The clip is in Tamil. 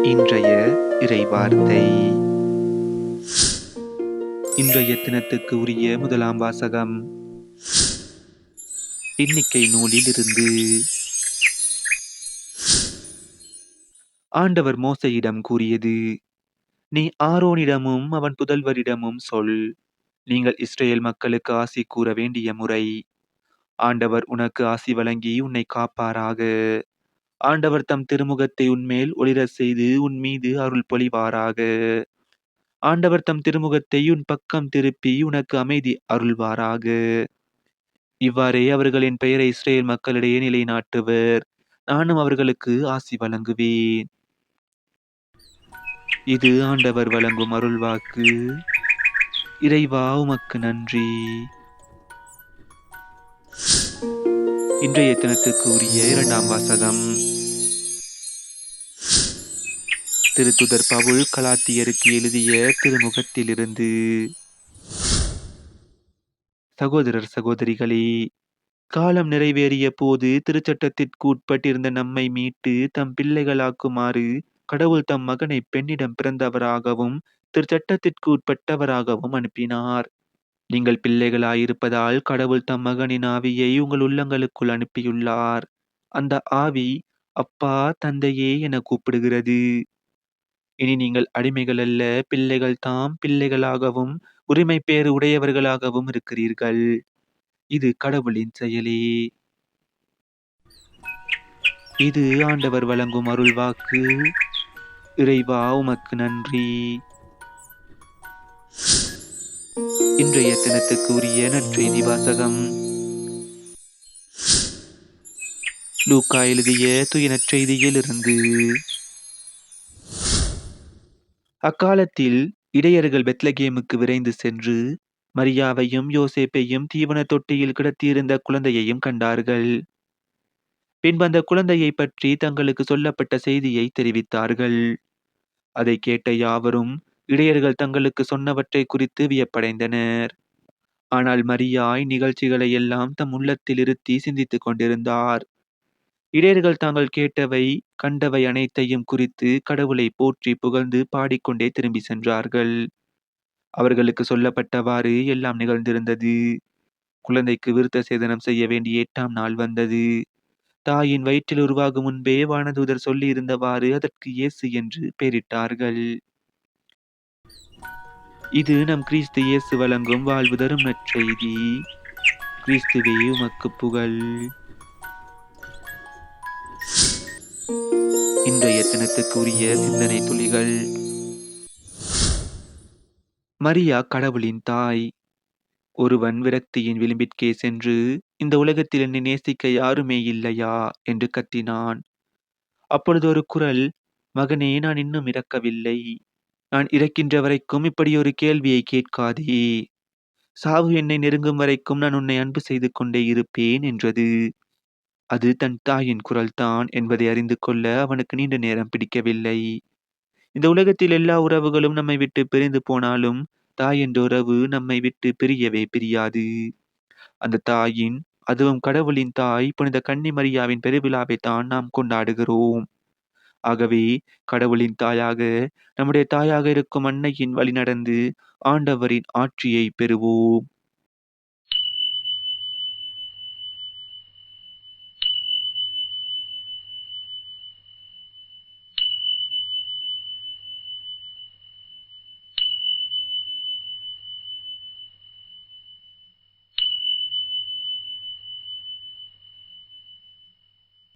இன்றைய இறைவார்த்தை. இன்றைய தினத்துக்கு உரிய முதலாம் வாசகம் எண்ணிக்கை நூலில் இருந்து. ஆண்டவர் மோசேயிடம் கூறியது: நீ ஆரோனிடமும் அவன் புதல்வரிடமும் சொல், நீங்கள் இஸ்ரேல் மக்களுக்கு ஆசி கூற வேண்டிய முறை. ஆண்டவர் உனக்கு ஆசி வழங்கி உன்னை காப்பாராக. ஆண்டவர் தம் திருமுகத்தை உன்மேல் ஒளிரச் செய்து உன் மீது அருள் பொழிவாராக. ஆண்டவர் தம் திருமுகத்தை உன் பக்கம் திருப்பி உனக்கு அமைதி அருள்வாராக. இவ்வாறே அவர்கள் என் பெயரை இஸ்ரேல் மக்களிடையே நிலைநாட்டுவர். நானும் அவர்களுக்கு ஆசி வழங்குவேன். இது ஆண்டவர் வழங்கும் அருள்வாக்கு. இறைவா, உமக்கு நன்றி. இன்றைய தினத்துக்கு உரிய இரண்டாம் வாசகம் திருத்துதர் பவுல் கலாத்தியருக்கு எழுதிய திருமுகத்திலிருந்து. சகோதரர் சகோதரிகளே, காலம் நிறைவேறிய போது திருச்சட்டத்திற்கு உட்பட்டிருந்த நம்மை மீட்டு தம் பிள்ளைகளாக்குமாறு கடவுள் தம் மகனை பெண்ணிடம் பிறந்தவராகவும் திருச்சட்டத்திற்கு உட்பட்டவராகவும் அனுப்பினார். நீங்கள் பிள்ளைகளாயிருப்பதால் கடவுள் தம் மகனின் ஆவியை உங்கள் உள்ளங்களுக்குள் அனுப்பியுள்ளார். அந்த ஆவி அப்பா, தந்தையே என கூப்பிடுகிறது. இனி நீங்கள் அடிமைகள் அல்ல, பிள்ளைகள் தாம். பிள்ளைகளாகவும் உரிமை பேறு உடையவர்களாகவும் இருக்கிறீர்கள். இது கடவுளின் செயலே. இது ஆண்டவர் வழங்கும் அருள்வாக்கு. இறைவா, உமக்கு நன்றி. இன்றைய தினத்துக்கு உரிய நற்செய்தி வாசகம் லூக்கா எழுதிய தூய நற்செய்தியில் இருந்து. அக்காலத்தில் இடையர்கள் பெத்லகேமுக்கு விரைந்து சென்று மரியாவையும் யோசேப்பையும் தீவன தொட்டியில் கிடத்தியிருந்த குழந்தையையும் கண்டார்கள். பின்பு அந்த குழந்தையை பற்றி தங்களுக்கு சொல்லப்பட்ட செய்தியை தெரிவித்தார்கள். அதை கேட்ட யாவரும் இடையர்கள் தங்களுக்கு சொன்னவற்றை குறித்து வியப்படைந்தனர். ஆனால் மரியா இந்நிகழ்ச்சிகளை எல்லாம் தம் உள்ளத்தில் இருத்தி சிந்தித்துக் கொண்டிருந்தார். இடையர்கள் தாங்கள் கேட்டவை கண்டவை அனைத்தையும் குறித்து கடவுளை போற்றி புகழ்ந்து பாடிக்கொண்டே திரும்பி சென்றார்கள். அவர்களுக்கு சொல்லப்பட்டவாறு எல்லாம் நிகழ்ந்திருந்தது. குழந்தைக்கு விருத்த சேதனம் செய்ய வேண்டிய 8ஆம் நாள் வந்தது. தாயின் வயிற்றில் உருவாகும் முன்பே வானதூதர் சொல்லி இருந்தவாறு அதற்கு இயேசு என்று பெயரிட்டார்கள். இது நம் கிறிஸ்து இயேசு வழங்கும் வாழ்வு தரும் நற்செய்தி. கிறிஸ்துவே, உமக்கு புகழ். இன்றைய தினத்துக்கு உரிய சிந்தனை துளிகள். மரியா கடவுளின் தாய். ஒருவன் விரக்தியின் விளிம்பிற்கே சென்று, இந்த உலகத்தில் என்னை நேசிக்க யாருமே இல்லையா என்று கத்தினான். அப்பொழுது ஒரு குரல், மகனே, நான் இன்னும் இறக்கவில்லை. நான் இறக்கின்ற வரைக்கும் இப்படி ஒரு கேள்வியை கேட்காதே. சாவு என்னை நெருங்கும் வரைக்கும் நான் உன்னை அன்பு செய்து கொண்டே இருப்பேன் என்றது. அது தன் தாயின் குரல்தான் என்பதை அறிந்து கொள்ள அவனுக்கு நீண்ட நேரம் பிடிக்கவில்லை. இந்த உலகத்தில் எல்லா உறவுகளும் நம்மை விட்டு பிரிந்து போனாலும் தாய் என்ற உறவு நம்மை விட்டு பிரியவே பிரியாது. அந்த தாயின், அதுவும் கடவுளின் தாய் புனித கன்னி மரியாவின் பெருவிழாவை தான் நாம் கொண்டாடுகிறோம். ஆகவே கடவுளின் தாயாக, நம்முடைய தாயாக இருக்கும் அன்னையின் வழி நடந்து ஆண்டவரின் ஆட்சியை பெறுவோம்.